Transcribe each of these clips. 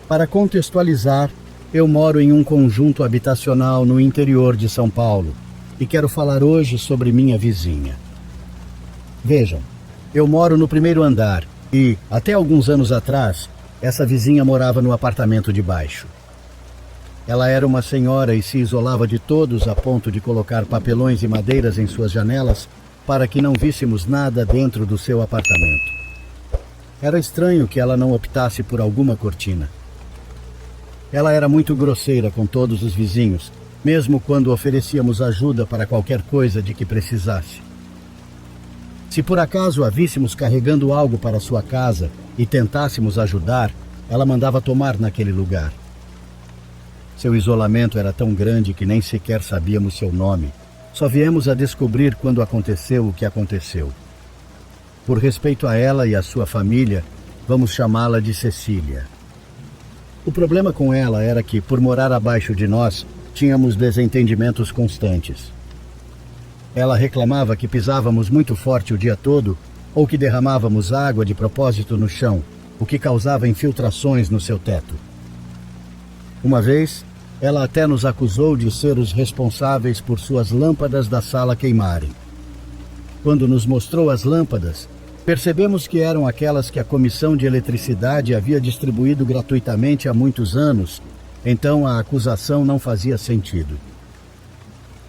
Para contextualizar, eu moro em um conjunto habitacional no interior de São Paulo e quero falar hoje sobre minha vizinha. Vejam, eu moro no primeiro andar e, até alguns anos atrás, essa vizinha morava no apartamento de baixo. Ela era uma senhora e se isolava de todos a ponto de colocar papelões e madeiras em suas janelas para que não víssemos nada dentro do seu apartamento. Era estranho que ela não optasse por alguma cortina. Ela era muito grosseira com todos os vizinhos, mesmo quando oferecíamos ajuda para qualquer coisa de que precisasse. Se por acaso a víssemos carregando algo para sua casa e tentássemos ajudar, ela mandava tomar naquele lugar. Seu isolamento era tão grande que nem sequer sabíamos seu nome. Só viemos a descobrir quando aconteceu o que aconteceu. Por respeito a ela e a sua família, vamos chamá-la de Cecília. O problema com ela era que, por morar abaixo de nós, tínhamos desentendimentos constantes. Ela reclamava que pisávamos muito forte o dia todo ou que derramávamos água de propósito no chão, o que causava infiltrações no seu teto. Uma vez, ela até nos acusou de ser os responsáveis por suas lâmpadas da sala queimarem. Quando nos mostrou as lâmpadas, percebemos que eram aquelas que a Comissão de Eletricidade havia distribuído gratuitamente há muitos anos, então a acusação não fazia sentido.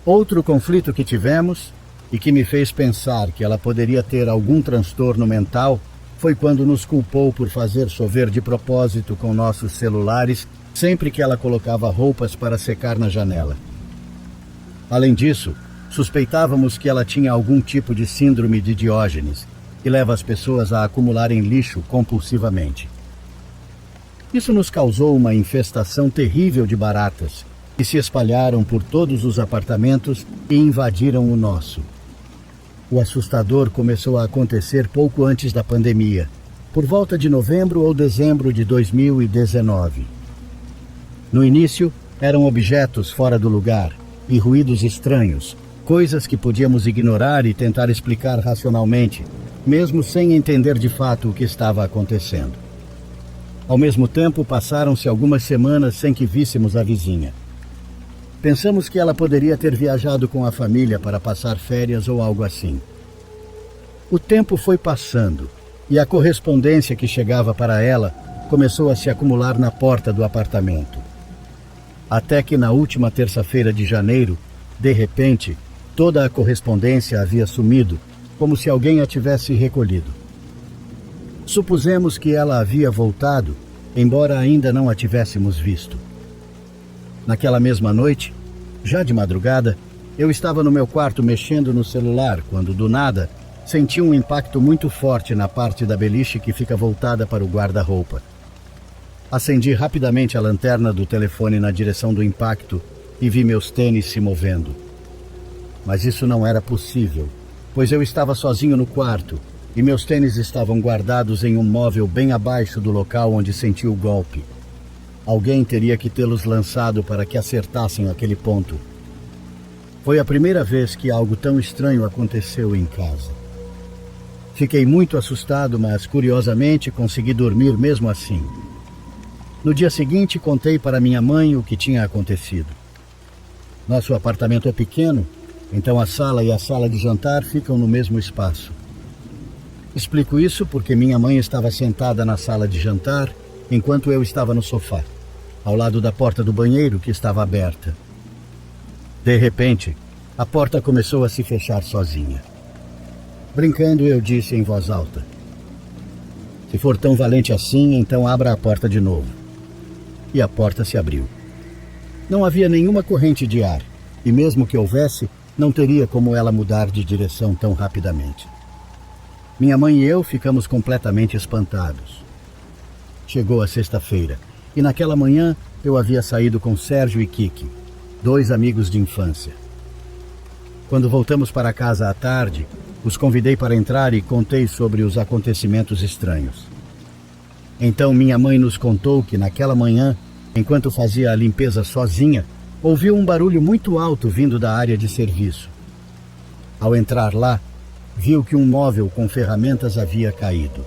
Outro conflito que tivemos, e que me fez pensar que ela poderia ter algum transtorno mental, foi quando nos culpou por fazer chover de propósito com nossos celulares sempre que ela colocava roupas para secar na janela. Além disso, suspeitávamos que ela tinha algum tipo de síndrome de Diógenes, que leva as pessoas a acumularem lixo compulsivamente. Isso nos causou uma infestação terrível de baratas, que se espalharam por todos os apartamentos e invadiram o nosso. O assustador começou a acontecer pouco antes da pandemia, por volta de novembro ou dezembro de 2019. No início, eram objetos fora do lugar e ruídos estranhos, coisas que podíamos ignorar e tentar explicar racionalmente, mesmo sem entender de fato o que estava acontecendo. Ao mesmo tempo, passaram-se algumas semanas sem que víssemos a vizinha. Pensamos que ela poderia ter viajado com a família para passar férias ou algo assim. O tempo foi passando e a correspondência que chegava para ela começou a se acumular na porta do apartamento. Até que na última terça-feira de janeiro, de repente, toda a correspondência havia sumido, como se alguém a tivesse recolhido. Supusemos que ela havia voltado, embora ainda não a tivéssemos visto. Naquela mesma noite, já de madrugada, eu estava no meu quarto mexendo no celular quando, do nada, senti um impacto muito forte na parte da beliche que fica voltada para o guarda-roupa. Acendi rapidamente a lanterna do telefone na direção do impacto e vi meus tênis se movendo. Mas isso não era possível, pois eu estava sozinho no quarto e meus tênis estavam guardados em um móvel bem abaixo do local onde senti o golpe. Alguém teria que tê-los lançado para que acertassem aquele ponto. Foi a primeira vez que algo tão estranho aconteceu em casa. Fiquei muito assustado, mas curiosamente consegui dormir mesmo assim. No dia seguinte, contei para minha mãe o que tinha acontecido. Nosso apartamento é pequeno, então a sala e a sala de jantar ficam no mesmo espaço. Explico isso porque minha mãe estava sentada na sala de jantar, enquanto eu estava no sofá, ao lado da porta do banheiro que estava aberta. De repente, a porta começou a se fechar sozinha. Brincando, eu disse em voz alta: "Se for tão valente assim, então abra a porta de novo." E a porta se abriu. Não havia nenhuma corrente de ar, e mesmo que houvesse, não teria como ela mudar de direção tão rapidamente. Minha mãe e eu ficamos completamente espantados. Chegou a sexta-feira, e naquela manhã eu havia saído com Sérgio e Kiki, 2 amigos de infância. Quando voltamos para casa à tarde, os convidei para entrar e contei sobre os acontecimentos estranhos. Então minha mãe nos contou que naquela manhã, enquanto fazia a limpeza sozinha, ouviu um barulho muito alto vindo da área de serviço. Ao entrar lá, viu que um móvel com ferramentas havia caído.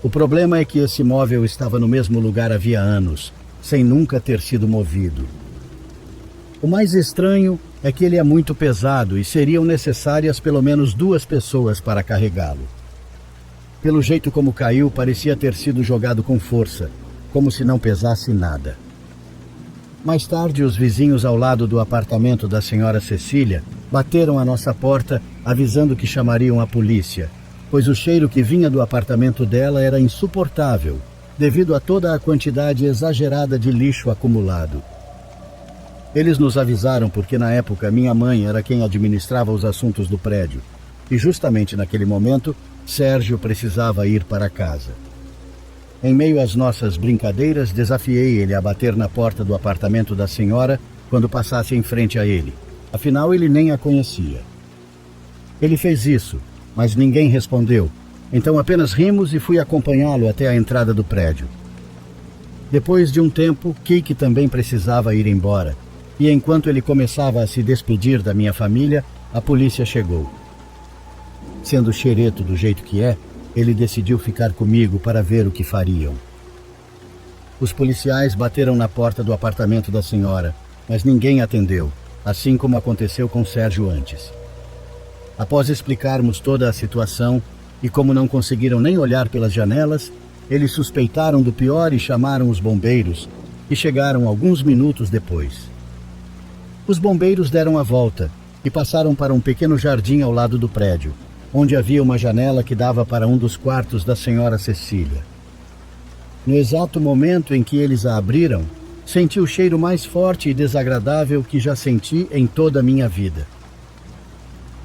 O problema é que esse móvel estava no mesmo lugar havia anos, sem nunca ter sido movido. O mais estranho é que ele é muito pesado e seriam necessárias pelo menos 2 pessoas para carregá-lo. Pelo jeito como caiu, parecia ter sido jogado com força, como se não pesasse nada. Mais tarde, os vizinhos ao lado do apartamento da senhora Cecília bateram à nossa porta avisando que chamariam a polícia, pois o cheiro que vinha do apartamento dela era insuportável, devido a toda a quantidade exagerada de lixo acumulado. Eles nos avisaram porque na época minha mãe era quem administrava os assuntos do prédio, e justamente naquele momento Sérgio precisava ir para casa. Em meio às nossas brincadeiras, desafiei ele a bater na porta do apartamento da senhora quando passasse em frente a ele. Afinal, ele nem a conhecia. Ele fez isso, mas ninguém respondeu. Então apenas rimos e fui acompanhá-lo até a entrada do prédio. Depois de um tempo, Kiki também precisava ir embora. E enquanto ele começava a se despedir da minha família, a polícia chegou. Sendo xereto do jeito que é, ele decidiu ficar comigo para ver o que fariam. Os policiais bateram na porta do apartamento da senhora, mas ninguém atendeu, assim como aconteceu com Sérgio antes. Após explicarmos toda a situação, e como não conseguiram nem olhar pelas janelas, eles suspeitaram do pior e chamaram os bombeiros, que chegaram alguns minutos depois. Os bombeiros deram a volta e passaram para um pequeno jardim ao lado do prédio, onde havia uma janela que dava para um dos quartos da senhora Cecília. No exato momento em que eles a abriram, senti o cheiro mais forte e desagradável que já senti em toda a minha vida.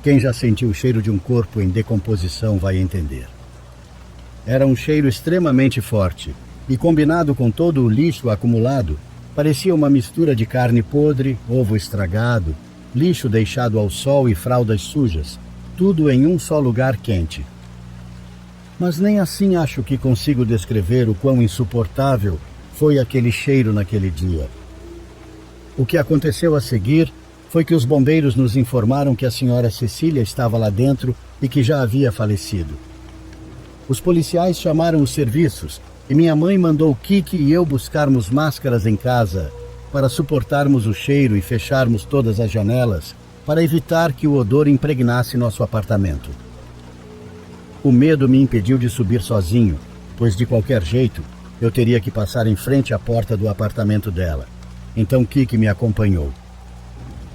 Quem já sentiu o cheiro de um corpo em decomposição vai entender. Era um cheiro extremamente forte e, combinado com todo o lixo acumulado, parecia uma mistura de carne podre, ovo estragado, lixo deixado ao sol e fraldas sujas, tudo em um só lugar quente. Mas nem assim acho que consigo descrever o quão insuportável foi aquele cheiro naquele dia. O que aconteceu a seguir foi que os bombeiros nos informaram que a senhora Cecília estava lá dentro e que já havia falecido. Os policiais chamaram os serviços e minha mãe mandou Kiki e eu buscarmos máscaras em casa para suportarmos o cheiro e fecharmos todas as janelas para evitar que o odor impregnasse nosso apartamento. O medo me impediu de subir sozinho, pois de qualquer jeito eu teria que passar em frente à porta do apartamento dela. Então Kiki me acompanhou.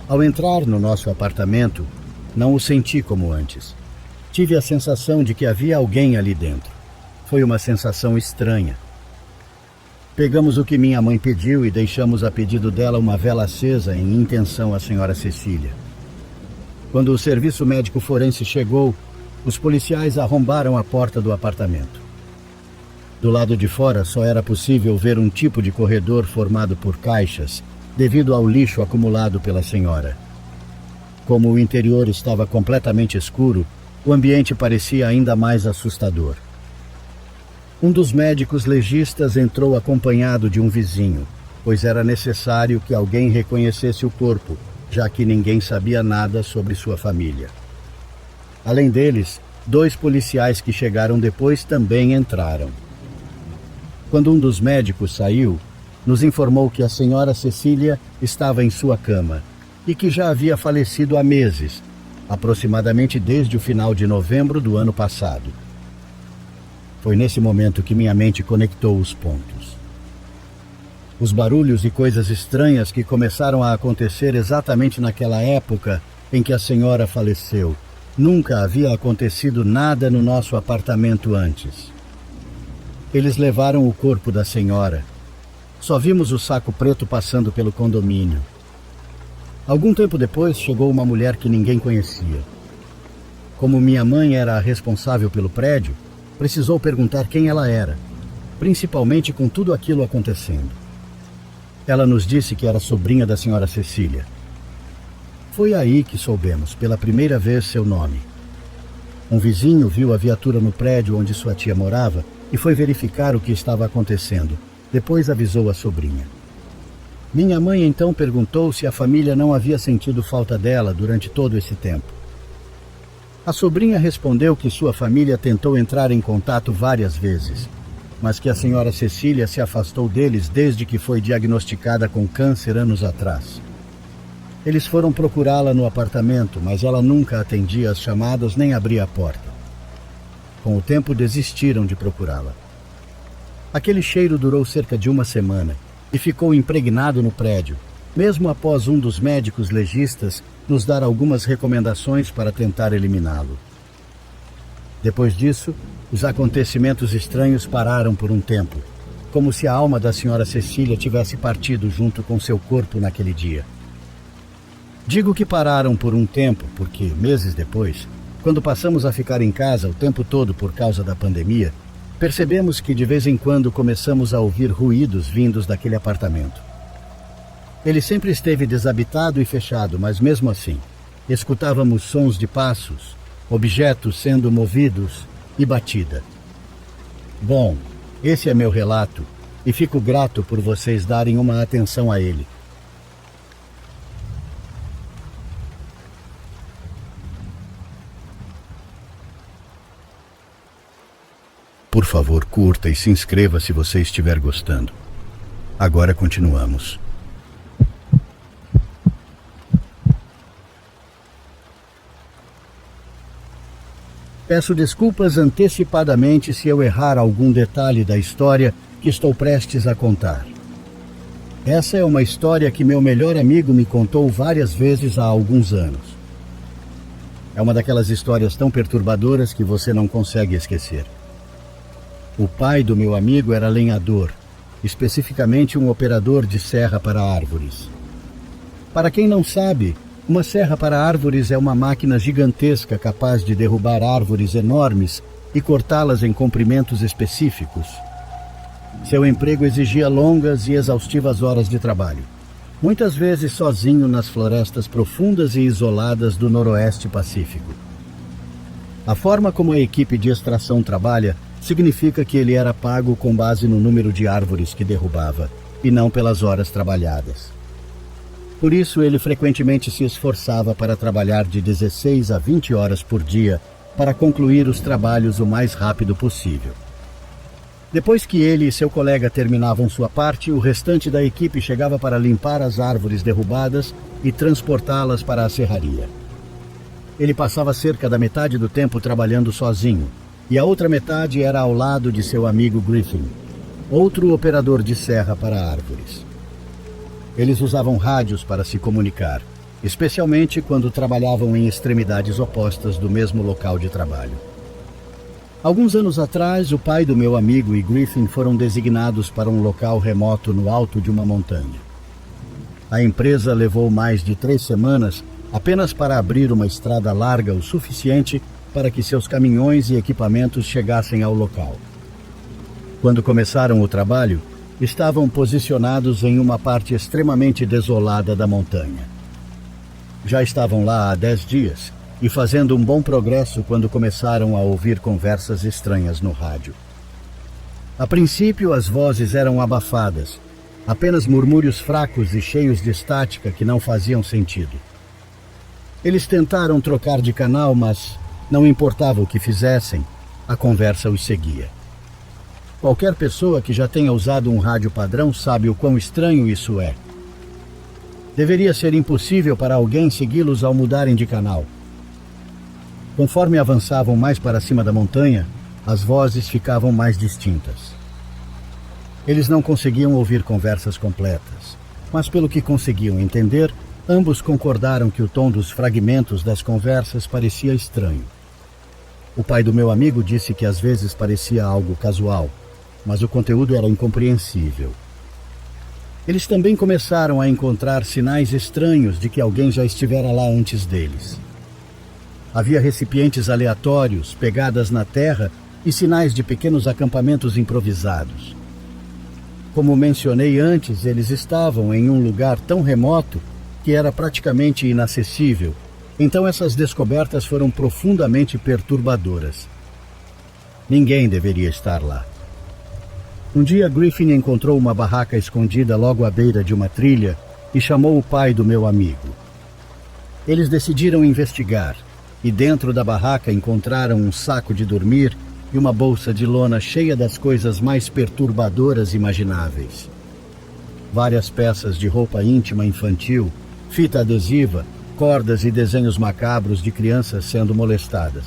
Ao entrar no nosso apartamento, não o senti como antes. Tive a sensação de que havia alguém ali dentro. Foi uma sensação estranha. Pegamos o que minha mãe pediu e deixamos a pedido dela uma vela acesa em intenção à senhora Cecília. Quando o serviço médico forense chegou, os policiais arrombaram a porta do apartamento. Do lado de fora só era possível ver um tipo de corredor formado por caixas, devido ao lixo acumulado pela senhora. Como o interior estava completamente escuro, o ambiente parecia ainda mais assustador. Um dos médicos legistas entrou acompanhado de um vizinho, pois era necessário que alguém reconhecesse o corpo, já que ninguém sabia nada sobre sua família. Além deles, 2 policiais que chegaram depois também entraram. Quando um dos médicos saiu, nos informou que a senhora Cecília estava em sua cama e que já havia falecido há meses, aproximadamente desde o final de novembro do ano passado. Foi nesse momento que minha mente conectou os pontos. Os barulhos e coisas estranhas que começaram a acontecer exatamente naquela época em que a senhora faleceu. Nunca havia acontecido nada no nosso apartamento antes. Eles levaram o corpo da senhora. Só vimos o saco preto passando pelo condomínio. Algum tempo depois chegou uma mulher que ninguém conhecia. Como minha mãe era a responsável pelo prédio, precisou perguntar quem ela era, principalmente com tudo aquilo acontecendo. Ela nos disse que era sobrinha da senhora Cecília. Foi aí que soubemos, pela primeira vez, seu nome. Um vizinho viu a viatura no prédio onde sua tia morava e foi verificar o que estava acontecendo. Depois avisou a sobrinha. Minha mãe então perguntou se a família não havia sentido falta dela durante todo esse tempo. A sobrinha respondeu que sua família tentou entrar em contato várias vezes, mas que a senhora Cecília se afastou deles desde que foi diagnosticada com câncer anos atrás. Eles foram procurá-la no apartamento, mas ela nunca atendia as chamadas nem abria a porta. Com o tempo, desistiram de procurá-la. Aquele cheiro durou cerca de uma semana e ficou impregnado no prédio, mesmo após um dos médicos legistas nos dar algumas recomendações para tentar eliminá-lo. Depois disso, os acontecimentos estranhos pararam por um tempo, como se a alma da senhora Cecília tivesse partido junto com seu corpo naquele dia. Digo que pararam por um tempo porque, meses depois, quando passamos a ficar em casa o tempo todo por causa da pandemia, percebemos que de vez em quando começamos a ouvir ruídos vindos daquele apartamento. Ele sempre esteve desabitado e fechado, mas mesmo assim, escutávamos sons de passos, objetos sendo movidos e batida. Bom, esse é meu relato e fico grato por vocês darem uma atenção a ele. Por favor, curta e se inscreva se você estiver gostando. Agora continuamos. Peço desculpas antecipadamente se eu errar algum detalhe da história que estou prestes a contar. Essa é uma história que meu melhor amigo me contou várias vezes há alguns anos. É uma daquelas histórias tão perturbadoras que você não consegue esquecer. O pai do meu amigo era lenhador, especificamente um operador de serra para árvores. Para quem não sabe, uma serra para árvores é uma máquina gigantesca capaz de derrubar árvores enormes e cortá-las em comprimentos específicos. Seu emprego exigia longas e exaustivas horas de trabalho, muitas vezes sozinho nas florestas profundas e isoladas do Noroeste Pacífico. A forma como a equipe de extração trabalha significa que ele era pago com base no número de árvores que derrubava, e não pelas horas trabalhadas. Por isso, ele frequentemente se esforçava para trabalhar de 16 a 20 horas por dia para concluir os trabalhos o mais rápido possível. Depois que ele e seu colega terminavam sua parte, o restante da equipe chegava para limpar as árvores derrubadas e transportá-las para a serraria. Ele passava cerca da metade do tempo trabalhando sozinho, e a outra metade era ao lado de seu amigo Griffin, outro operador de serra para árvores. Eles usavam rádios para se comunicar, especialmente quando trabalhavam em extremidades opostas do mesmo local de trabalho. Alguns anos atrás, o pai do meu amigo e Griffin foram designados para um local remoto no alto de uma montanha. A empresa levou mais de 3 semanas apenas para abrir uma estrada larga o suficiente para que seus caminhões e equipamentos chegassem ao local. Quando começaram o trabalho, estavam posicionados em uma parte extremamente desolada da montanha. Já estavam lá há 10 dias e fazendo um bom progresso quando começaram a ouvir conversas estranhas no rádio. A princípio, as vozes eram abafadas, apenas murmúrios fracos e cheios de estática que não faziam sentido. Eles tentaram trocar de canal, mas não importava o que fizessem, a conversa os seguia. Qualquer pessoa que já tenha usado um rádio padrão sabe o quão estranho isso é. Deveria ser impossível para alguém segui-los ao mudarem de canal. Conforme avançavam mais para cima da montanha, as vozes ficavam mais distintas. Eles não conseguiam ouvir conversas completas, mas pelo que conseguiam entender, ambos concordaram que o tom dos fragmentos das conversas parecia estranho. O pai do meu amigo disse que às vezes parecia algo casual, mas o conteúdo era incompreensível. Eles também começaram a encontrar sinais estranhos de que alguém já estivera lá antes deles. Havia recipientes aleatórios, pegadas na terra e sinais de pequenos acampamentos improvisados. Como mencionei antes, eles estavam em um lugar tão remoto que era praticamente inacessível. Então essas descobertas foram profundamente perturbadoras. Ninguém deveria estar lá. Um dia, Griffin encontrou uma barraca escondida logo à beira de uma trilha e chamou o pai do meu amigo. Eles decidiram investigar, e dentro da barraca encontraram um saco de dormir e uma bolsa de lona cheia das coisas mais perturbadoras imagináveis. Várias peças de roupa íntima infantil, fita adesiva, cordas e desenhos macabros de crianças sendo molestadas.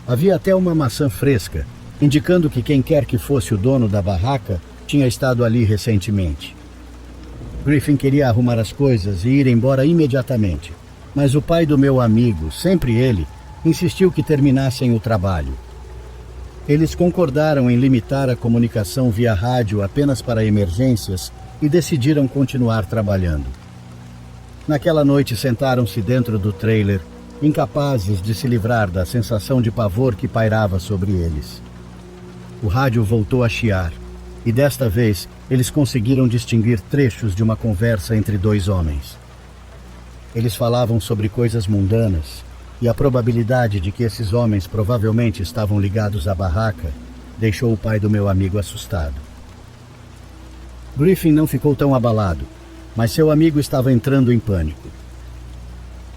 Havia até uma maçã fresca, indicando que quem quer que fosse o dono da barraca tinha estado ali recentemente. Griffin queria arrumar as coisas e ir embora imediatamente, mas o pai do meu amigo, sempre ele, insistiu que terminassem o trabalho. Eles concordaram em limitar a comunicação via rádio apenas para emergências e decidiram continuar trabalhando. Naquela noite sentaram-se dentro do trailer, incapazes de se livrar da sensação de pavor que pairava sobre eles. O rádio voltou a chiar, e desta vez eles conseguiram distinguir trechos de uma conversa entre dois homens. Eles falavam sobre coisas mundanas, e a probabilidade de que esses homens provavelmente estavam ligados à barraca deixou o pai do meu amigo assustado. Griffin não ficou tão abalado, mas seu amigo estava entrando em pânico.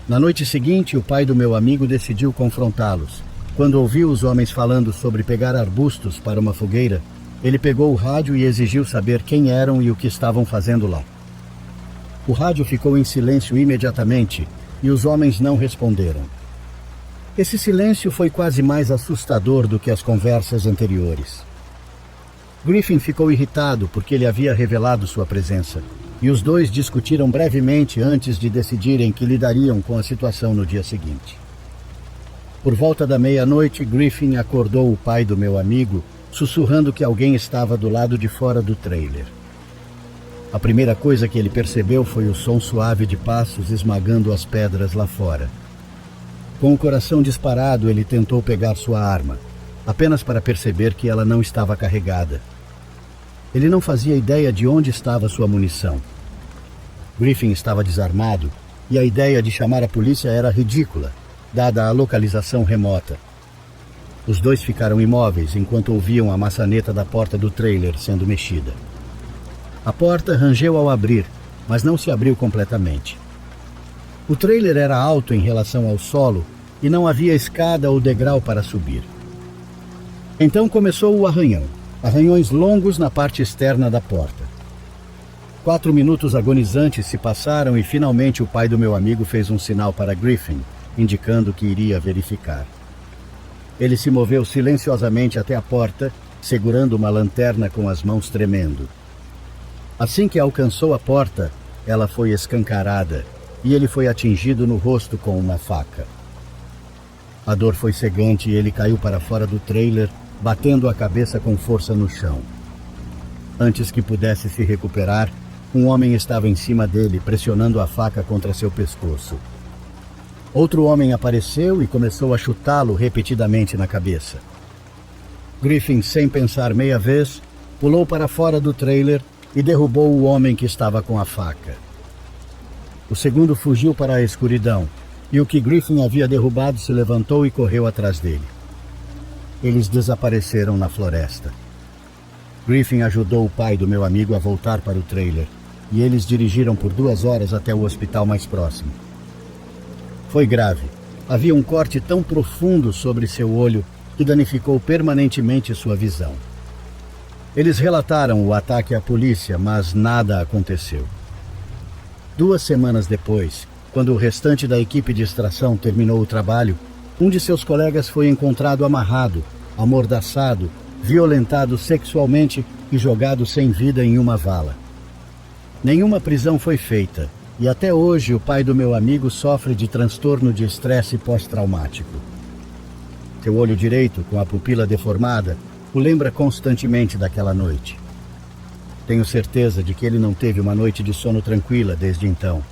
Na noite seguinte, o pai do meu amigo decidiu confrontá-los. Quando ouviu os homens falando sobre pegar arbustos para uma fogueira, ele pegou o rádio e exigiu saber quem eram e o que estavam fazendo lá. O rádio ficou em silêncio imediatamente e os homens não responderam. Esse silêncio foi quase mais assustador do que as conversas anteriores. Griffin ficou irritado porque ele havia revelado sua presença, e os dois discutiram brevemente antes de decidirem que lidariam com a situação no dia seguinte. Por volta da meia-noite, Griffin acordou o pai do meu amigo, sussurrando que alguém estava do lado de fora do trailer. A primeira coisa que ele percebeu foi o som suave de passos esmagando as pedras lá fora. Com o coração disparado, ele tentou pegar sua arma, apenas para perceber que ela não estava carregada. Ele não fazia ideia de onde estava sua munição. Griffin estava desarmado e a ideia de chamar a polícia era ridícula, dada a localização remota. Os dois ficaram imóveis enquanto ouviam a maçaneta da porta do trailer sendo mexida. A porta rangeu ao abrir, mas não se abriu completamente. O trailer era alto em relação ao solo e não havia escada ou degrau para subir. Então começou o arranhão. Arranhões longos na parte externa da porta. 4 minutos agonizantes se passaram e finalmente o pai do meu amigo fez um sinal para Griffin, indicando que iria verificar. Ele se moveu silenciosamente até a porta, segurando uma lanterna com as mãos tremendo. Assim que alcançou a porta, ela foi escancarada e ele foi atingido no rosto com uma faca. A dor foi cegante e ele caiu para fora do trailer, batendo a cabeça com força no chão. Antes que pudesse se recuperar, um homem estava em cima dele, pressionando a faca contra seu pescoço. Outro homem apareceu e começou a chutá-lo repetidamente na cabeça. Griffin, sem pensar meia vez, pulou para fora do trailer e derrubou o homem que estava com a faca. O segundo fugiu para a escuridão, e o que Griffin havia derrubado se levantou e correu atrás dele. Eles desapareceram na floresta. Griffin ajudou o pai do meu amigo a voltar para o trailer, e eles dirigiram por 2 horas até o hospital mais próximo. Foi grave. Havia um corte tão profundo sobre seu olho que danificou permanentemente sua visão. Eles relataram o ataque à polícia, mas nada aconteceu. 2 semanas depois, quando o restante da equipe de extração terminou o trabalho, um de seus colegas foi encontrado amarrado, amordaçado, violentado sexualmente e jogado sem vida em uma vala. Nenhuma prisão foi feita, e até hoje o pai do meu amigo sofre de transtorno de estresse pós-traumático. Seu olho direito, com a pupila deformada, o lembra constantemente daquela noite. Tenho certeza de que ele não teve uma noite de sono tranquila desde então.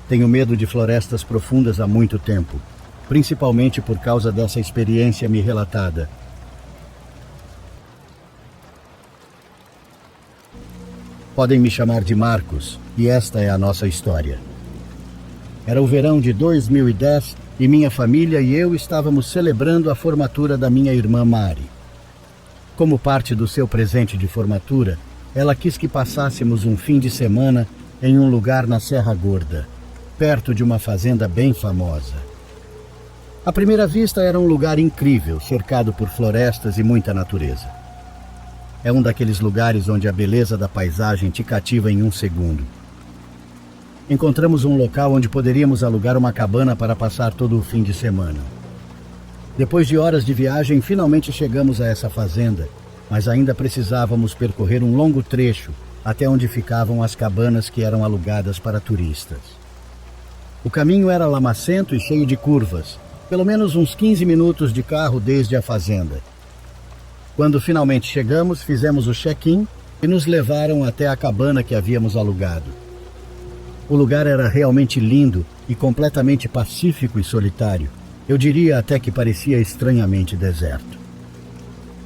Tenho medo de florestas profundas há muito tempo, principalmente por causa dessa experiência me relatada. Podem me chamar de Marcos, e esta é a nossa história. Era o verão de 2010 e minha família e eu estávamos celebrando a formatura da minha irmã Mari. Como parte do seu presente de formatura, ela quis que passássemos um fim de semana em um lugar na Serra Gorda, perto de uma fazenda bem famosa. À primeira vista era um lugar incrível, cercado por florestas e muita natureza. É um daqueles lugares onde a beleza da paisagem te cativa em um segundo. Encontramos um local onde poderíamos alugar uma cabana para passar todo o fim de semana. Depois de horas de viagem, finalmente chegamos a essa fazenda, mas ainda precisávamos percorrer um longo trecho até onde ficavam as cabanas que eram alugadas para turistas. O caminho era lamacento e cheio de curvas, pelo menos uns 15 minutos de carro desde a fazenda. Quando finalmente chegamos, fizemos o check-in e nos levaram até a cabana que havíamos alugado. O lugar era realmente lindo e completamente pacífico e solitário. Eu diria até que parecia estranhamente deserto.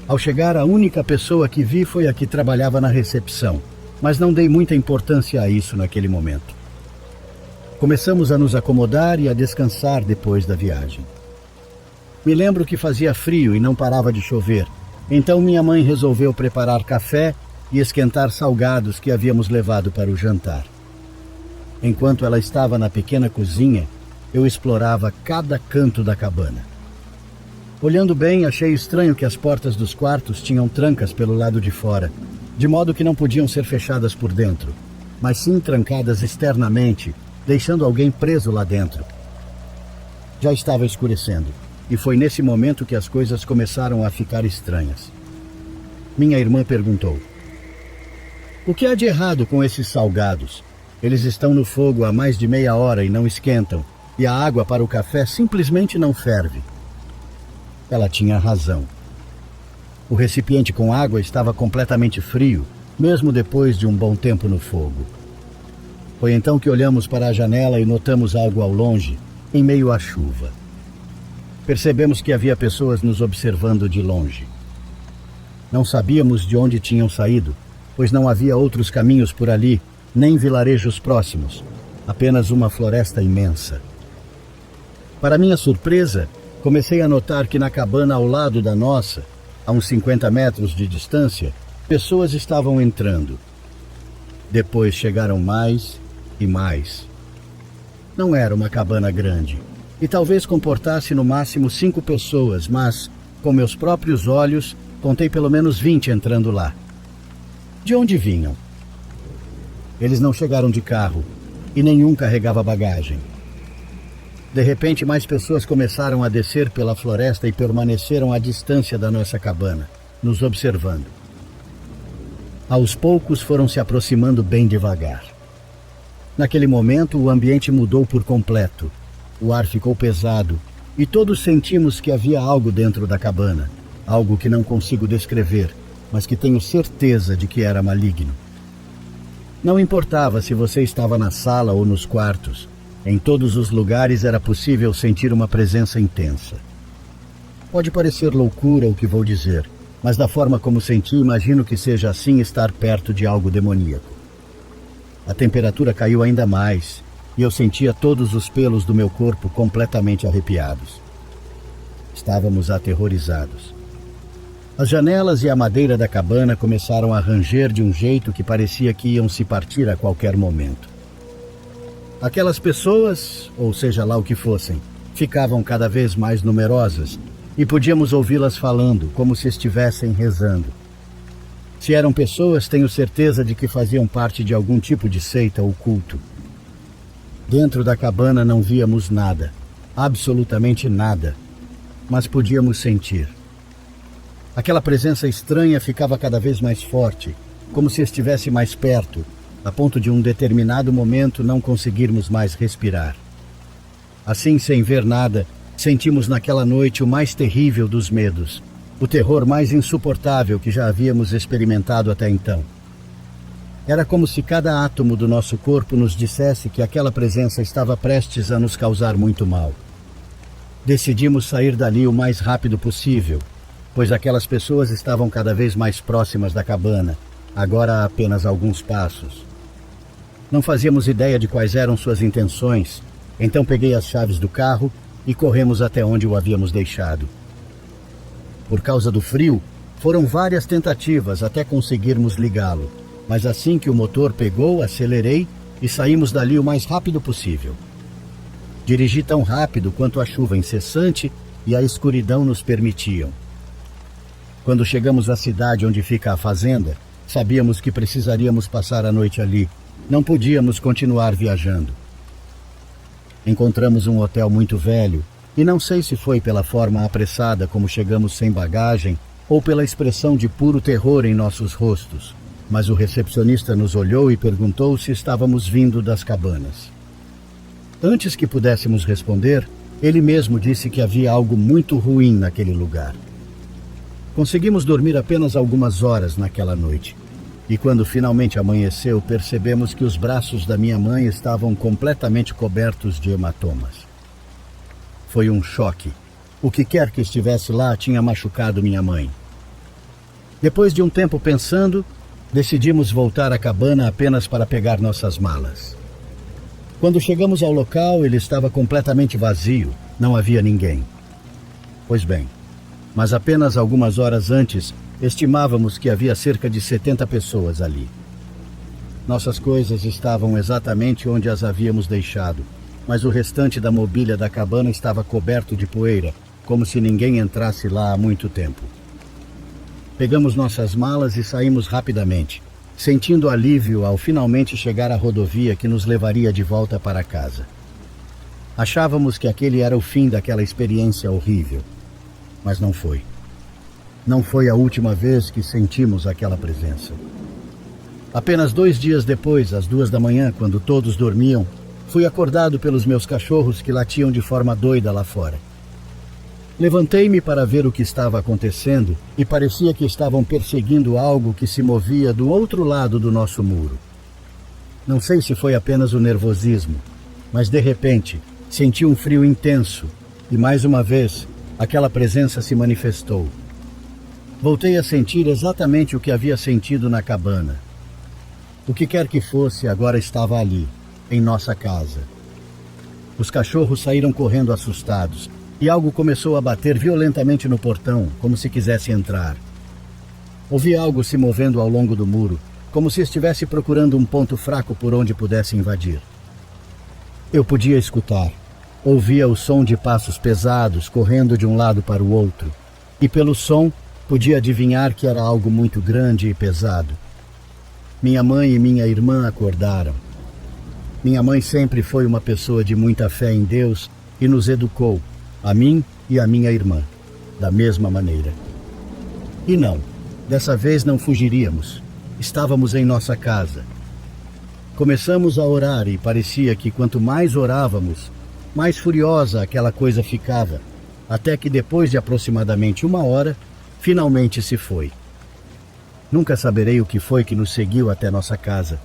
Ao chegar, a única pessoa que vi foi a que trabalhava na recepção, mas não dei muita importância a isso naquele momento. Começamos a nos acomodar e a descansar depois da viagem. Me lembro que fazia frio e não parava de chover, então minha mãe resolveu preparar café e esquentar salgados que havíamos levado para o jantar. Enquanto ela estava na pequena cozinha, eu explorava cada canto da cabana. Olhando bem, achei estranho que as portas dos quartos tinham trancas pelo lado de fora, de modo que não podiam ser fechadas por dentro, mas sim trancadas externamente, deixando alguém preso lá dentro. Já estava escurecendo, e foi nesse momento que as coisas começaram a ficar estranhas. Minha irmã perguntou: "O que há de errado com esses salgados? Eles estão no fogo há mais de meia hora e não esquentam, e a água para o café simplesmente não ferve." Ela tinha razão. O recipiente com água estava completamente frio, mesmo depois de um bom tempo no fogo. Foi então que olhamos para a janela e notamos algo ao longe, em meio à chuva. Percebemos que havia pessoas nos observando de longe. Não sabíamos de onde tinham saído, pois não havia outros caminhos por ali, nem vilarejos próximos, apenas uma floresta imensa. Para minha surpresa, comecei a notar que na cabana ao lado da nossa, a uns 50 metros de distância, pessoas estavam entrando. Depois chegaram mais e mais. Não era uma cabana grande, e talvez comportasse no máximo 5 pessoas, mas, com meus próprios olhos, contei pelo menos 20 entrando lá. De onde vinham? Eles não chegaram de carro, e nenhum carregava bagagem. De repente, mais pessoas começaram a descer pela floresta e permaneceram à distância da nossa cabana, nos observando. Aos poucos foram se aproximando bem devagar. Naquele momento, o ambiente mudou por completo. O ar ficou pesado e todos sentimos que havia algo dentro da cabana, algo que não consigo descrever, mas que tenho certeza de que era maligno. Não importava se você estava na sala ou nos quartos, em todos os lugares era possível sentir uma presença intensa. Pode parecer loucura o que vou dizer, mas da forma como senti, imagino que seja assim estar perto de algo demoníaco. A temperatura caiu ainda mais e eu sentia todos os pelos do meu corpo completamente arrepiados. Estávamos aterrorizados. As janelas e a madeira da cabana começaram a ranger de um jeito que parecia que iam se partir a qualquer momento. Aquelas pessoas, ou seja lá o que fossem, ficavam cada vez mais numerosas e podíamos ouvi-las falando, como se estivessem rezando. Se eram pessoas, tenho certeza de que faziam parte de algum tipo de seita ou culto. Dentro da cabana não víamos nada, absolutamente nada, mas podíamos sentir. Aquela presença estranha ficava cada vez mais forte, como se estivesse mais perto, a ponto de um determinado momento não conseguirmos mais respirar. Assim, sem ver nada, sentimos naquela noite o mais terrível dos medos, o terror mais insuportável que já havíamos experimentado até então. Era como se cada átomo do nosso corpo nos dissesse que aquela presença estava prestes a nos causar muito mal. Decidimos sair dali o mais rápido possível, pois aquelas pessoas estavam cada vez mais próximas da cabana, agora a apenas alguns passos. Não fazíamos ideia de quais eram suas intenções, então peguei as chaves do carro e corremos até onde o havíamos deixado. Por causa do frio, foram várias tentativas até conseguirmos ligá-lo, mas assim que o motor pegou, acelerei e saímos dali o mais rápido possível. Dirigi tão rápido quanto a chuva incessante e a escuridão nos permitiam. Quando chegamos à cidade onde fica a fazenda, sabíamos que precisaríamos passar a noite ali. Não podíamos continuar viajando. Encontramos um hotel muito velho, e não sei se foi pela forma apressada como chegamos sem bagagem ou pela expressão de puro terror em nossos rostos, mas o recepcionista nos olhou e perguntou se estávamos vindo das cabanas. Antes que pudéssemos responder, ele mesmo disse que havia algo muito ruim naquele lugar. Conseguimos dormir apenas algumas horas naquela noite, e quando finalmente amanheceu, percebemos que os braços da minha mãe estavam completamente cobertos de hematomas. Foi um choque. O que quer que estivesse lá tinha machucado minha mãe. Depois de um tempo pensando, decidimos voltar à cabana apenas para pegar nossas malas. Quando chegamos ao local, ele estava completamente vazio, não havia ninguém. Pois bem, mas apenas algumas horas antes, estimávamos que havia cerca de 70 pessoas ali. Nossas coisas estavam exatamente onde as havíamos deixado, mas o restante da mobília da cabana estava coberto de poeira, como se ninguém entrasse lá há muito tempo. Pegamos nossas malas e saímos rapidamente, sentindo alívio ao finalmente chegar à rodovia que nos levaria de volta para casa. Achávamos que aquele era o fim daquela experiência horrível, mas não foi. Não foi a última vez que sentimos aquela presença. Apenas 2 dias depois, às 2 da manhã, quando todos dormiam, fui acordado pelos meus cachorros que latiam de forma doida lá fora. Levantei-me para ver o que estava acontecendo e parecia que estavam perseguindo algo que se movia do outro lado do nosso muro. Não sei se foi apenas o nervosismo, mas de repente senti um frio intenso e mais uma vez aquela presença se manifestou. Voltei a sentir exatamente o que havia sentido na cabana. O que quer que fosse agora estava ali, em nossa casa. Os cachorros saíram correndo assustados e algo começou a bater violentamente no portão, como se quisesse entrar. Ouvi algo se movendo ao longo do muro, como se estivesse procurando um ponto fraco por onde pudesse invadir. Eu podia escutar. Ouvia o som de passos pesados correndo de um lado para o outro, e pelo som podia adivinhar que era algo muito grande e pesado. Minha mãe e minha irmã acordaram. Minha mãe sempre foi uma pessoa de muita fé em Deus e nos educou, a mim e a minha irmã, da mesma maneira. E não, dessa vez não fugiríamos. Estávamos em nossa casa. Começamos a orar e parecia que quanto mais orávamos, mais furiosa aquela coisa ficava, até que depois de aproximadamente 1 hora, finalmente se foi. Nunca saberei o que foi que nos seguiu até nossa casa,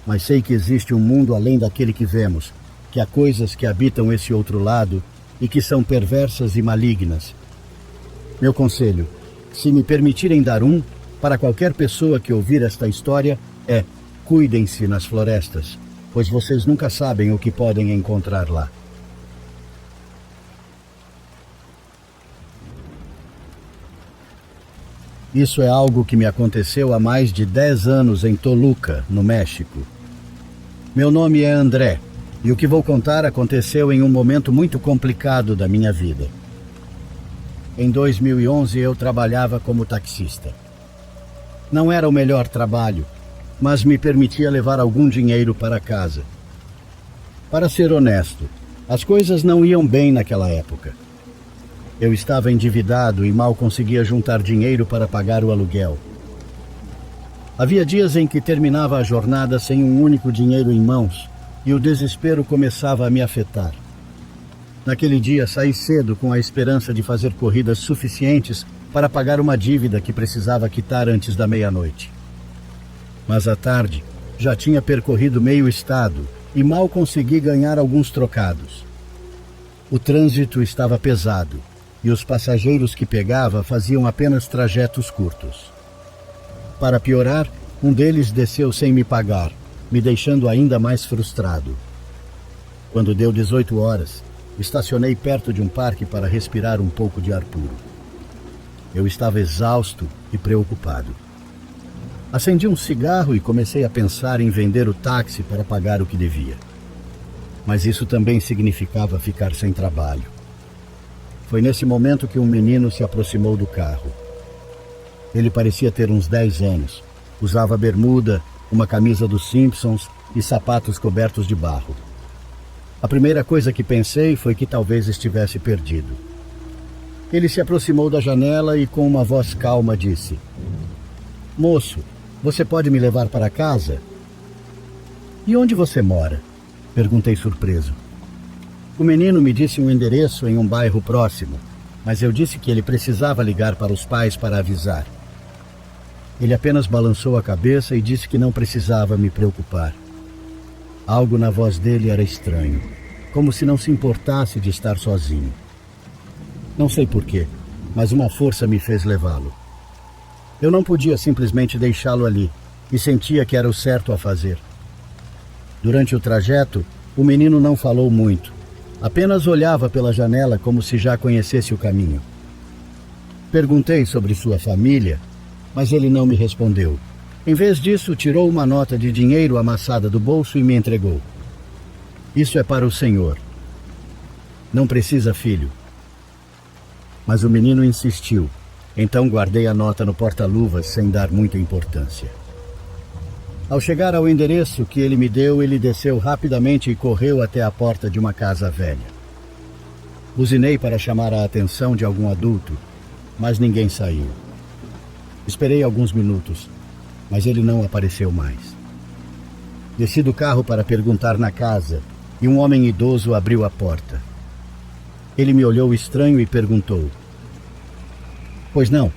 mas sei que existe um mundo além daquele que vemos, que há coisas que habitam esse outro lado e que são perversas e malignas. Meu conselho, se me permitirem dar um, para qualquer pessoa que ouvir esta história, é: cuidem-se nas florestas, pois vocês nunca sabem o que podem encontrar lá. Isso é algo que me aconteceu há mais de 10 anos em Toluca, no México. Meu nome é André, e o que vou contar aconteceu em um momento muito complicado da minha vida. Em 2011 eu trabalhava como taxista. Não era o melhor trabalho, mas me permitia levar algum dinheiro para casa. Para ser honesto, as coisas não iam bem naquela época. Eu estava endividado e mal conseguia juntar dinheiro para pagar o aluguel. Havia dias em que terminava a jornada sem um único dinheiro em mãos e o desespero começava a me afetar. Naquele dia saí cedo com a esperança de fazer corridas suficientes para pagar uma dívida que precisava quitar antes da meia-noite. Mas à tarde já tinha percorrido meio estado e mal consegui ganhar alguns trocados. O trânsito estava pesado e os passageiros que pegava faziam apenas trajetos curtos. Para piorar, um deles desceu sem me pagar, me deixando ainda mais frustrado. Quando deu 18 horas, estacionei perto de um parque para respirar um pouco de ar puro. Eu estava exausto e preocupado. Acendi um cigarro e comecei a pensar em vender o táxi para pagar o que devia. mas isso também significava ficar sem trabalho. Foi nesse momento que um menino se aproximou do carro. Ele parecia ter uns 10 anos. Usava bermuda, uma camisa dos Simpsons e sapatos cobertos de barro. A primeira coisa que pensei foi que talvez estivesse perdido. Ele se aproximou da janela e com uma voz calma disse: "Moço, você pode me levar para casa?" "E onde você mora?" perguntei surpreso. O menino me disse um endereço em um bairro próximo, mas eu disse que ele precisava ligar para os pais para avisar. Ele apenas balançou a cabeça e disse que não precisava me preocupar. Algo na voz dele era estranho, como se não se importasse de estar sozinho. Não sei porquê, mas uma força me fez levá-lo. Eu não podia simplesmente deixá-lo ali, e sentia que era o certo a fazer. Durante o trajeto, o menino não falou muito, apenas olhava pela janela como se já conhecesse o caminho. Perguntei sobre sua família, mas ele não me respondeu. Em vez disso, tirou uma nota de dinheiro amassada do bolso e me entregou. "Isso é para o senhor. Não precisa, filho." Mas o menino insistiu, então guardei a nota no porta-luvas sem dar muita importância. Ao chegar ao endereço que ele me deu, ele desceu rapidamente e correu até a porta de uma casa velha. Buzinei para chamar a atenção de algum adulto, mas ninguém saiu. Esperei alguns minutos, mas ele não apareceu mais. Desci do carro para perguntar na casa e um homem idoso abriu a porta. Ele me olhou estranho e perguntou: "Pois não?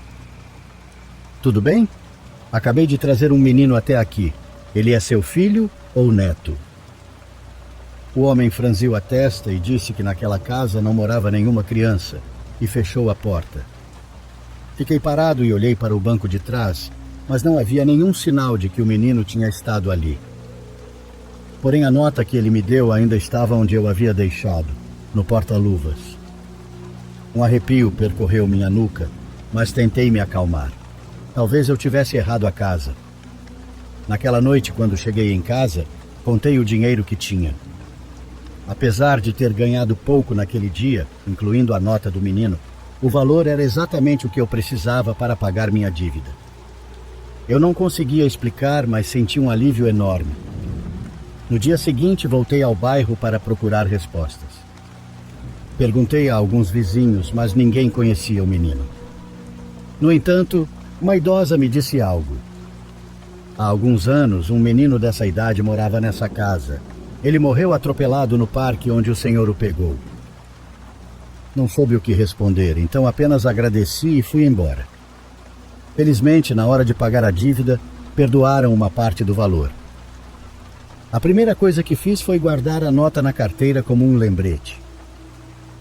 Tudo bem? Acabei de trazer um menino até aqui. Ele é seu filho ou neto?" O homem franziu a testa e disse que naquela casa não morava nenhuma criança e fechou a porta. Fiquei parado e olhei para o banco de trás, mas não havia nenhum sinal de que o menino tinha estado ali. Porém, a nota que ele me deu ainda estava onde eu havia deixado, no porta-luvas. Um arrepio percorreu minha nuca, mas tentei me acalmar. Talvez eu tivesse errado a casa. Naquela noite, quando cheguei em casa, contei o dinheiro que tinha. Apesar de ter ganhado pouco naquele dia, incluindo a nota do menino, o valor era exatamente o que eu precisava para pagar minha dívida. Eu não conseguia explicar, mas senti um alívio enorme. No dia seguinte, voltei ao bairro para procurar respostas. Perguntei a alguns vizinhos, mas ninguém conhecia o menino. No entanto, uma idosa me disse algo. Há alguns anos, um menino dessa idade morava nessa casa. Ele morreu atropelado no parque onde o senhor o pegou. Não soube o que responder, então apenas agradeci e fui embora. Felizmente, na hora de pagar a dívida, perdoaram uma parte do valor. A primeira coisa que fiz foi guardar a nota na carteira como um lembrete.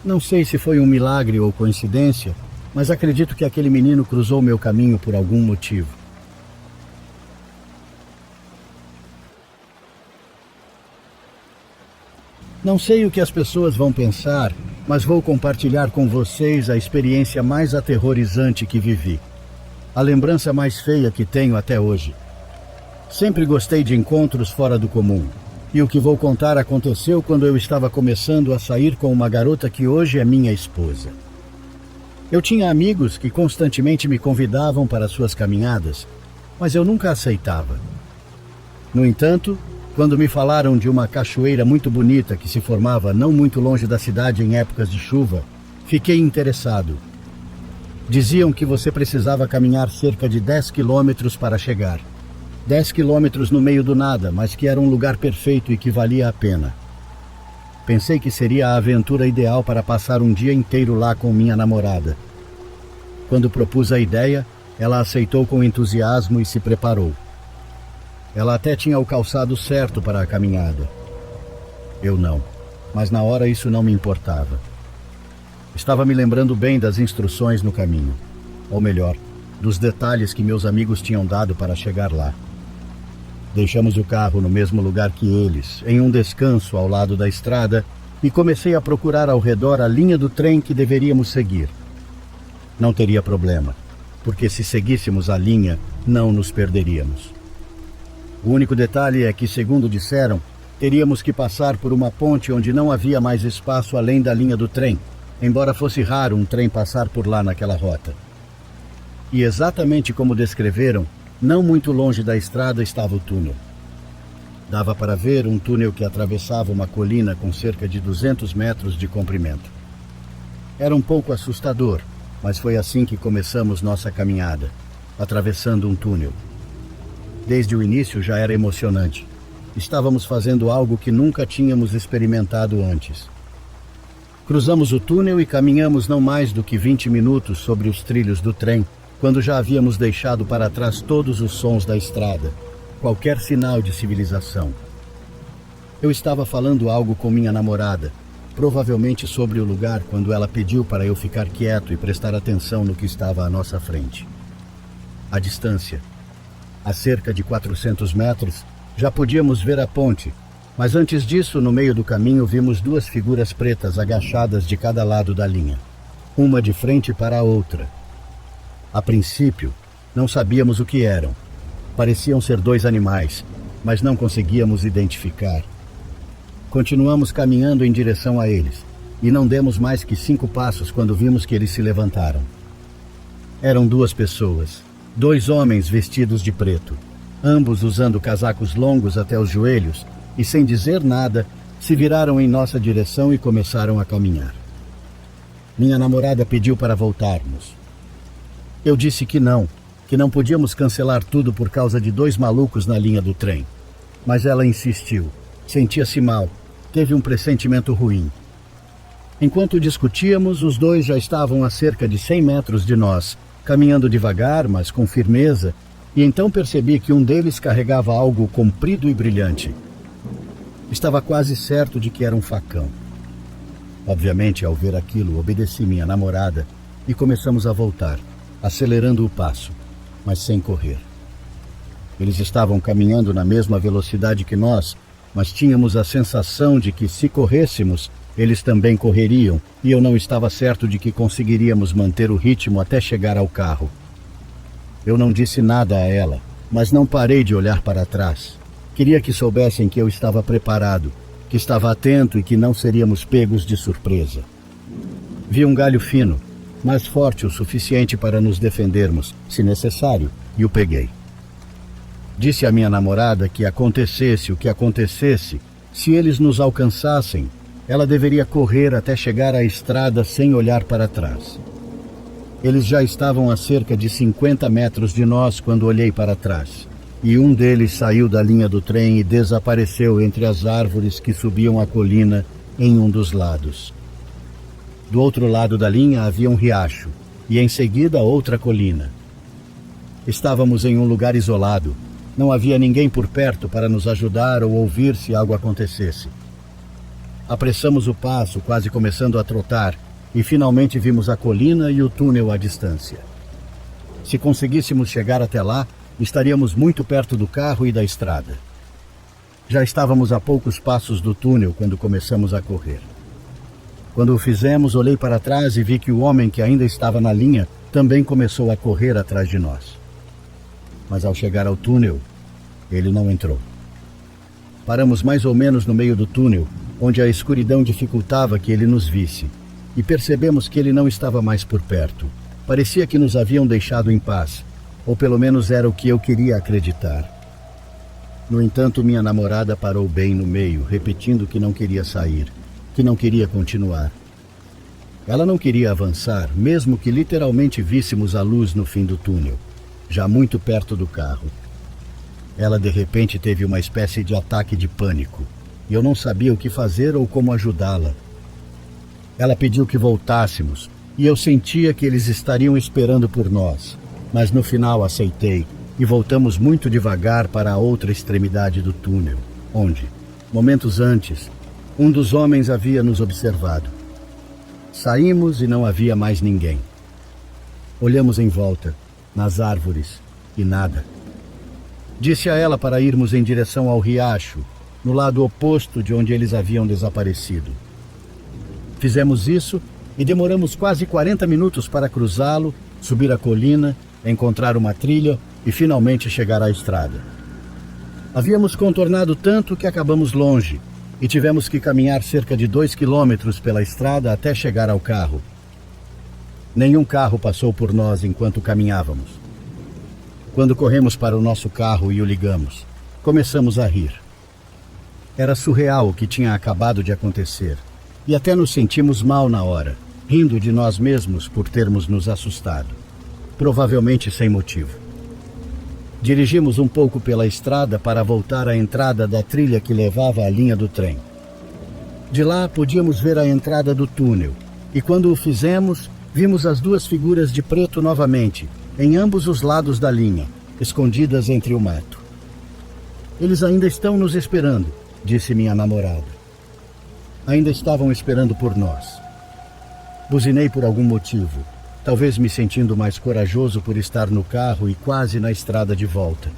Não sei se foi um milagre ou coincidência, mas acredito que aquele menino cruzou meu caminho por algum motivo. Não sei o que as pessoas vão pensar, mas vou compartilhar com vocês a experiência mais aterrorizante que vivi. A lembrança mais feia que tenho até hoje. Sempre gostei de encontros fora do comum. E o que vou contar aconteceu quando eu estava começando a sair com uma garota que hoje é minha esposa. Eu tinha amigos que constantemente me convidavam para suas caminhadas, mas eu nunca aceitava. No entanto, quando me falaram de uma cachoeira muito bonita que se formava não muito longe da cidade em épocas de chuva, fiquei interessado. Diziam que você precisava caminhar cerca de 10 quilômetros para chegar. 10 quilômetros no meio do nada, mas que era um lugar perfeito e que valia a pena. Pensei que seria a aventura ideal para passar um dia inteiro lá com minha namorada. Quando propus a ideia, ela aceitou com entusiasmo e se preparou. Ela até tinha o calçado certo para a caminhada. Eu não, mas na hora isso não me importava. Estava me lembrando bem das instruções no caminho, ou melhor, dos detalhes que meus amigos tinham dado para chegar lá. Deixamos o carro no mesmo lugar que eles, em um descanso ao lado da estrada, e comecei a procurar ao redor a linha do trem que deveríamos seguir. Não teria problema, porque se seguíssemos a linha, não nos perderíamos. O único detalhe é que, segundo disseram, Teríamos que passar por uma ponte onde não havia mais espaço além da linha do trem, embora fosse raro um trem passar por lá naquela rota. E exatamente como descreveram, não muito longe da estrada estava o túnel. Dava para ver um túnel que atravessava uma colina com cerca de 200 metros de comprimento. Era um pouco assustador, mas foi assim que começamos nossa caminhada, atravessando um túnel. Desde o início já era emocionante. Estávamos fazendo algo que nunca tínhamos experimentado antes. Cruzamos o túnel e caminhamos não mais do que 20 minutos sobre os trilhos do trem, quando já havíamos deixado para trás todos os sons da estrada, qualquer sinal de civilização. Eu estava falando algo com minha namorada, provavelmente sobre o lugar, quando ela pediu para eu ficar quieto e prestar atenção no que estava à nossa frente. À distância, a cerca de 400 metros, já podíamos ver a ponte, mas antes disso, no meio do caminho, vimos duas figuras pretas agachadas de cada lado da linha, uma de frente para a outra. A princípio, não sabíamos o que eram. Pareciam ser dois animais, mas não conseguíamos identificar. Continuamos caminhando em direção a eles, e não demos mais que 5 passos quando vimos que eles se levantaram. Eram duas pessoas, dois homens vestidos de preto, ambos usando casacos longos até os joelhos, e sem dizer nada, se viraram em nossa direção e começaram a caminhar. Minha namorada pediu para voltarmos. Eu disse que não podíamos cancelar tudo por causa de dois malucos na linha do trem. Mas ela insistiu. Sentia-se mal. Teve um pressentimento ruim. Enquanto discutíamos, os dois já estavam a cerca de 100 metros de nós, caminhando devagar, mas com firmeza, e então percebi que um deles carregava algo comprido e brilhante. Estava quase certo de que era um facão. Obviamente, ao ver aquilo, obedeci minha namorada e começamos a voltar, acelerando o passo, mas sem correr. Eles estavam caminhando na mesma velocidade que nós, mas tínhamos a sensação de que, se corrêssemos, eles também correriam, e eu não estava certo de que conseguiríamos manter o ritmo até chegar ao carro. Eu não disse nada a ela, mas não parei de olhar para trás. Queria que soubessem que eu estava preparado, que estava atento e que não seríamos pegos de surpresa. Vi um galho fino, mas forte o suficiente para nos defendermos, se necessário, e o peguei. Disse à minha namorada que acontecesse o que acontecesse, se eles nos alcançassem, ela deveria correr até chegar à estrada sem olhar para trás. Eles já estavam a cerca de 50 metros de nós quando olhei para trás, e um deles saiu da linha do trem e desapareceu entre as árvores que subiam a colina em um dos lados. Do outro lado da linha havia um riacho, e em seguida outra colina. Estávamos em um lugar isolado. Não havia ninguém por perto para nos ajudar ou ouvir se algo acontecesse. Apressamos o passo, quase começando a trotar, e finalmente vimos a colina e o túnel à distância. Se conseguíssemos chegar até lá, estaríamos muito perto do carro e da estrada. Já estávamos a poucos passos do túnel quando começamos a correr. Quando o fizemos, olhei para trás e vi que o homem que ainda estava na linha também começou a correr atrás de nós. Mas ao chegar ao túnel, ele não entrou. Paramos mais ou menos no meio do túnel, onde a escuridão dificultava que ele nos visse, e percebemos que ele não estava mais por perto. Parecia que nos haviam deixado em paz, ou pelo menos era o que eu queria acreditar. No entanto, minha namorada parou bem no meio, repetindo que não queria sair, que não queria continuar. Ela não queria avançar, mesmo que literalmente víssemos a luz no fim do túnel, já muito perto do carro. Ela de repente teve uma espécie de ataque de pânico, e eu não sabia o que fazer ou como ajudá-la. Ela pediu que voltássemos, e eu sentia que eles estariam esperando por nós, mas no final aceitei, e voltamos muito devagar para a outra extremidade do túnel, onde, momentos antes, um dos homens havia nos observado. Saímos e não havia mais ninguém. Olhamos em volta, nas árvores, e nada. Disse a ela para irmos em direção ao riacho, no lado oposto de onde eles haviam desaparecido. Fizemos isso e demoramos quase 40 minutos para cruzá-lo, subir a colina, encontrar uma trilha e finalmente chegar à estrada. Havíamos contornado tanto que acabamos longe e tivemos que caminhar cerca de 2 quilômetros pela estrada até chegar ao carro. Nenhum carro passou por nós enquanto caminhávamos. Quando corremos para o nosso carro e o ligamos, começamos a rir. Era surreal o que tinha acabado de acontecer e até nos sentimos mal na hora, rindo de nós mesmos por termos nos assustado, provavelmente sem motivo. Dirigimos um pouco pela estrada para voltar à entrada da trilha que levava à linha do trem. De lá podíamos ver a entrada do túnel, e quando o fizemos, vimos as duas figuras de preto novamente, em ambos os lados da linha, escondidas entre o mato. Eles ainda estão nos esperando, disse minha namorada. Ainda estavam esperando por nós. Buzinei por algum motivo, talvez me sentindo mais corajoso por estar no carro e quase na estrada de volta.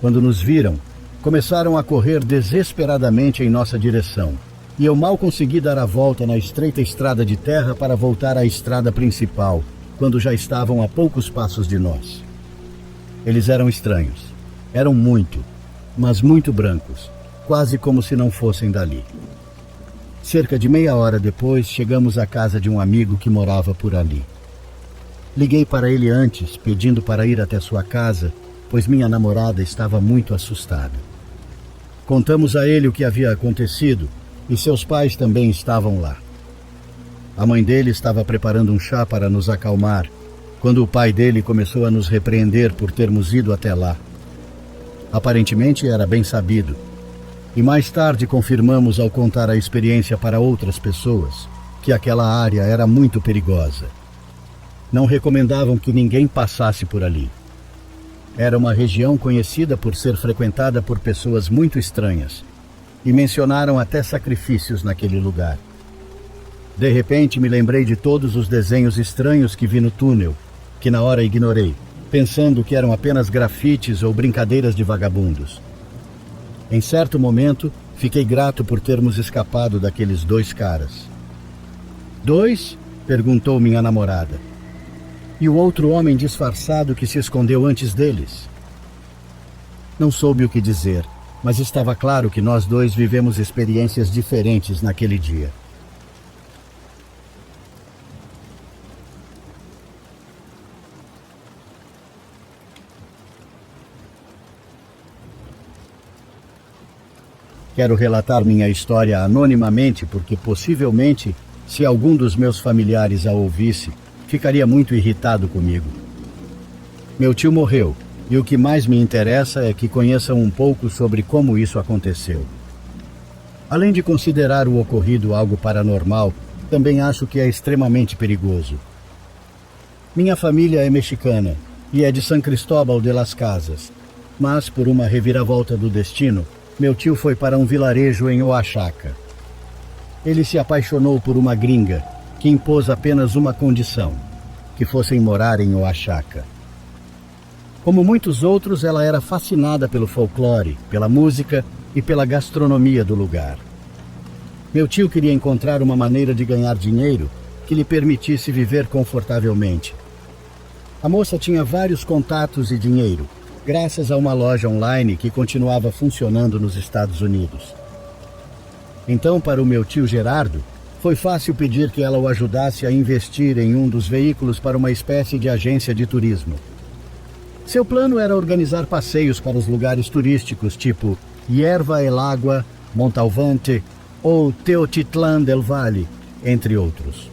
Quando nos viram, começaram a correr desesperadamente em nossa direção, e eu mal consegui dar a volta na estreita estrada de terra para voltar à estrada principal, quando já estavam a poucos passos de nós. Eles eram estranhos. Eram muito, mas muito brancos, quase como se não fossem dali. Cerca de meia hora depois, chegamos à casa de um amigo que morava por ali. Liguei para ele antes, pedindo para ir até sua casa, pois minha namorada estava muito assustada. Contamos a ele o que havia acontecido e seus pais também estavam lá. A mãe dele estava preparando um chá para nos acalmar, quando o pai dele começou a nos repreender por termos ido até lá. Aparentemente era bem sabido. E mais tarde confirmamos ao contar a experiência para outras pessoas que aquela área era muito perigosa. Não recomendavam que ninguém passasse por ali. Era uma região conhecida por ser frequentada por pessoas muito estranhas e mencionaram até sacrifícios naquele lugar. De repente me lembrei de todos os desenhos estranhos que vi no túnel, que na hora ignorei, pensando que eram apenas grafites ou brincadeiras de vagabundos. Em certo momento, fiquei grato por termos escapado daqueles dois caras. Dois? Perguntou minha namorada. E o outro homem disfarçado que se escondeu antes deles? Não soube o que dizer, mas estava claro que nós dois vivemos experiências diferentes naquele dia. Quero relatar minha história anonimamente porque possivelmente, se algum dos meus familiares a ouvisse, ficaria muito irritado comigo. Meu tio morreu, e o que mais me interessa é que conheçam um pouco sobre como isso aconteceu. Além de considerar o ocorrido algo paranormal, também acho que é extremamente perigoso. Minha família é mexicana e é de San Cristóbal de las Casas, mas por uma reviravolta do destino, meu tio foi para um vilarejo em Oaxaca. Ele se apaixonou por uma gringa, que impôs apenas uma condição, que fossem morar em Oaxaca. Como muitos outros, ela era fascinada pelo folclore, pela música e pela gastronomia do lugar. Meu tio queria encontrar uma maneira de ganhar dinheiro que lhe permitisse viver confortavelmente. A moça tinha vários contatos e dinheiro, graças a uma loja online que continuava funcionando nos Estados Unidos. Então, para o meu tio Gerardo, foi fácil pedir que ela o ajudasse a investir em um dos veículos para uma espécie de agência de turismo. Seu plano era organizar passeios para os lugares turísticos tipo Hierva el Agua, Montalvante ou Teotitlán del Valle, entre outros.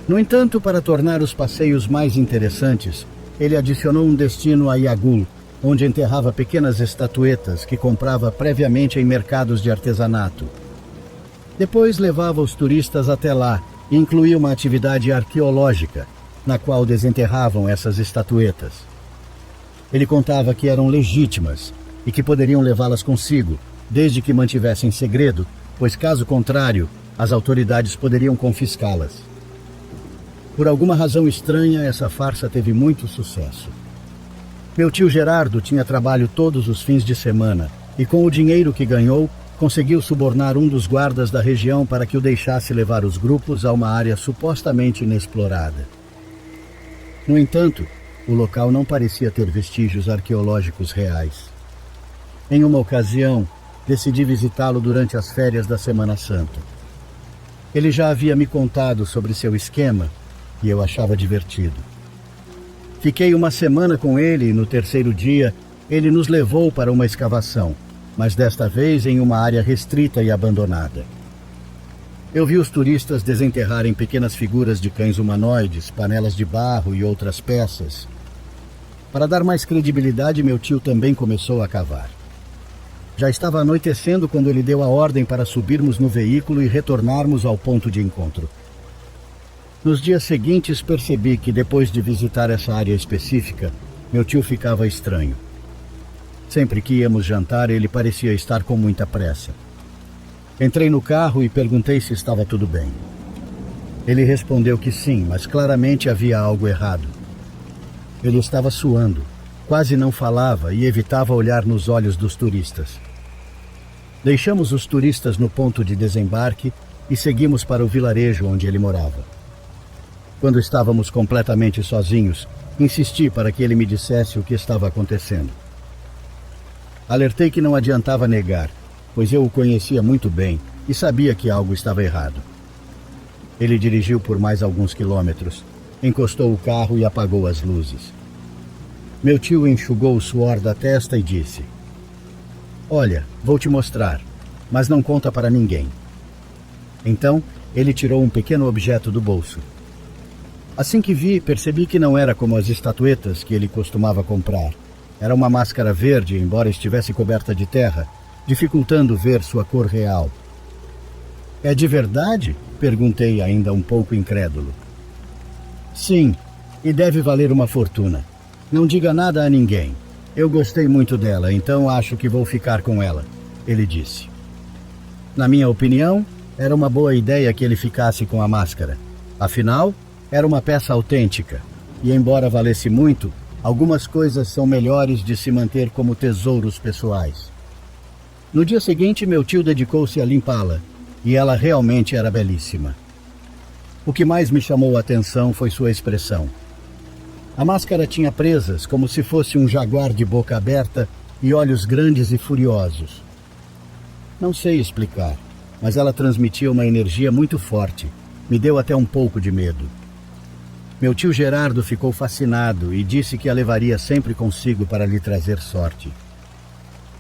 No entanto, para tornar os passeios mais interessantes, ele adicionou um destino a Iagul, onde enterrava pequenas estatuetas que comprava previamente em mercados de artesanato. Depois levava os turistas até lá e incluía uma atividade arqueológica, na qual desenterravam essas estatuetas. Ele contava que eram legítimas e que poderiam levá-las consigo, desde que mantivessem segredo, pois caso contrário, as autoridades poderiam confiscá-las. Por alguma razão estranha, essa farsa teve muito sucesso. Meu tio Gerardo tinha trabalho todos os fins de semana e, com o dinheiro que ganhou, conseguiu subornar um dos guardas da região para que o deixasse levar os grupos a uma área supostamente inexplorada. No entanto, o local não parecia ter vestígios arqueológicos reais. Em uma ocasião, decidi visitá-lo durante as férias da Semana Santa. Ele já havia me contado sobre seu esquema e eu achava divertido. Fiquei uma semana com ele e no terceiro dia ele nos levou para uma escavação, mas desta vez em uma área restrita e abandonada. Eu vi os turistas desenterrarem pequenas figuras de cães humanoides, panelas de barro e outras peças. Para dar mais credibilidade, meu tio também começou a cavar. Já estava anoitecendo quando ele deu a ordem para subirmos no veículo e retornarmos ao ponto de encontro. Nos dias seguintes percebi que depois de visitar essa área específica, meu tio ficava estranho. Sempre que íamos jantar, ele parecia estar com muita pressa. Entrei no carro e perguntei se estava tudo bem. Ele respondeu que sim, mas claramente havia algo errado. Ele estava suando, quase não falava e evitava olhar nos olhos dos turistas. Deixamos os turistas no ponto de desembarque e seguimos para o vilarejo onde ele morava. Quando estávamos completamente sozinhos, insisti para que ele me dissesse o que estava acontecendo. Alertei que não adiantava negar, pois eu o conhecia muito bem e sabia que algo estava errado. Ele dirigiu por mais alguns quilômetros, encostou o carro e apagou as luzes. Meu tio enxugou o suor da testa e disse: "Olha, vou te mostrar, mas não conta para ninguém." Então, ele tirou um pequeno objeto do bolso. Assim que vi, percebi que não era como as estatuetas que ele costumava comprar. Era uma máscara verde, embora estivesse coberta de terra, dificultando ver sua cor real. "É de verdade?" perguntei, ainda um pouco incrédulo. "Sim, e deve valer uma fortuna. Não diga nada a ninguém. Eu gostei muito dela, então acho que vou ficar com ela", ele disse. Na minha opinião, era uma boa ideia que ele ficasse com a máscara. Afinal, era uma peça autêntica, e embora valesse muito, algumas coisas são melhores de se manter como tesouros pessoais. No dia seguinte, meu tio dedicou-se a limpá-la, e ela realmente era belíssima. O que mais me chamou a atenção foi sua expressão. A máscara tinha presas como se fosse um jaguar de boca aberta e olhos grandes e furiosos. Não sei explicar, mas ela transmitia uma energia muito forte. Me deu até um pouco de medo. Meu tio Gerardo ficou fascinado e disse que a levaria sempre consigo para lhe trazer sorte.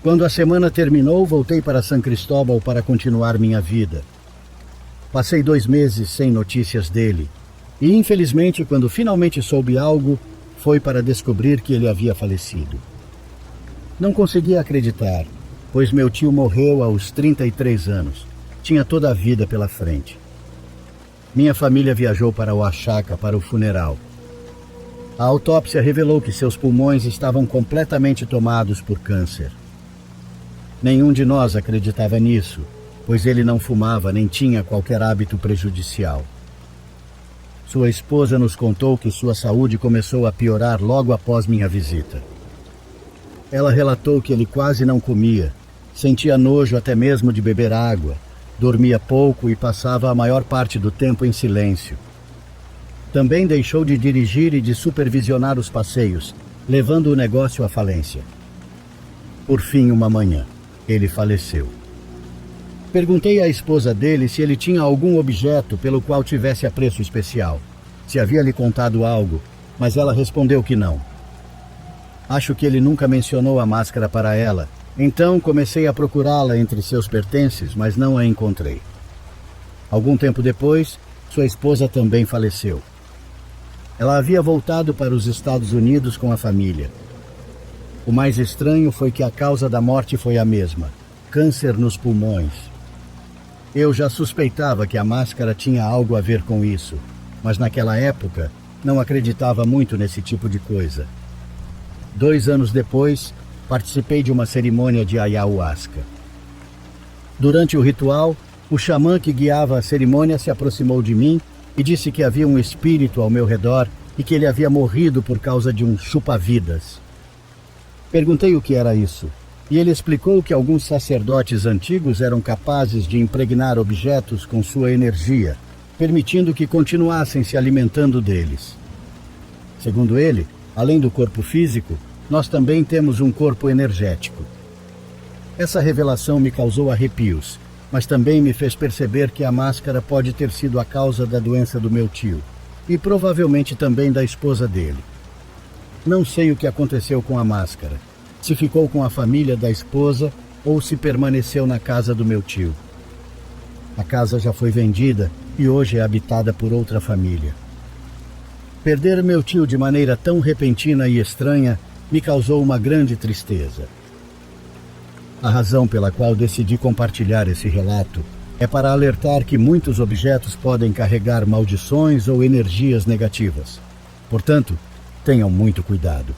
Quando a semana terminou, voltei para São Cristóbal para continuar minha vida. Passei 2 meses sem notícias dele. E, infelizmente, quando finalmente soube algo, foi para descobrir que ele havia falecido. Não conseguia acreditar, pois meu tio morreu aos 33 anos. Tinha toda a vida pela frente. Minha família viajou para Oaxaca para o funeral. A autópsia revelou que seus pulmões estavam completamente tomados por câncer. Nenhum de nós acreditava nisso, pois ele não fumava nem tinha qualquer hábito prejudicial. Sua esposa nos contou que sua saúde começou a piorar logo após minha visita. Ela relatou que ele quase não comia, sentia nojo até mesmo de beber água, dormia pouco e passava a maior parte do tempo em silêncio. Também deixou de dirigir e de supervisionar os passeios, levando o negócio à falência. Por fim, uma manhã, ele faleceu. Perguntei à esposa dele se ele tinha algum objeto pelo qual tivesse apreço especial, se havia lhe contado algo, mas ela respondeu que não. Acho que ele nunca mencionou a máscara para ela, então comecei a procurá-la entre seus pertences, mas não a encontrei. Algum tempo depois, sua esposa também faleceu. Ela havia voltado para os Estados Unidos com a família. O mais estranho foi que a causa da morte foi a mesma: câncer nos pulmões. Eu já suspeitava que a máscara tinha algo a ver com isso, mas naquela época não acreditava muito nesse tipo de coisa. 2 anos depois, participei de uma cerimônia de ayahuasca. Durante o ritual, o xamã que guiava a cerimônia se aproximou de mim e disse que havia um espírito ao meu redor e que ele havia morrido por causa de um chupa-vidas. Perguntei o que era isso, e ele explicou que alguns sacerdotes antigos eram capazes de impregnar objetos com sua energia, permitindo que continuassem se alimentando deles. Segundo ele, além do corpo físico, nós também temos um corpo energético. Essa revelação me causou arrepios, mas também me fez perceber que a máscara pode ter sido a causa da doença do meu tio, e provavelmente também da esposa dele. Não sei o que aconteceu com a máscara, se ficou com a família da esposa ou se permaneceu na casa do meu tio. A casa já foi vendida e hoje é habitada por outra família. Perder meu tio de maneira tão repentina e estranha me causou uma grande tristeza. A razão pela qual decidi compartilhar esse relato é para alertar que muitos objetos podem carregar maldições ou energias negativas. Portanto, tenham muito cuidado.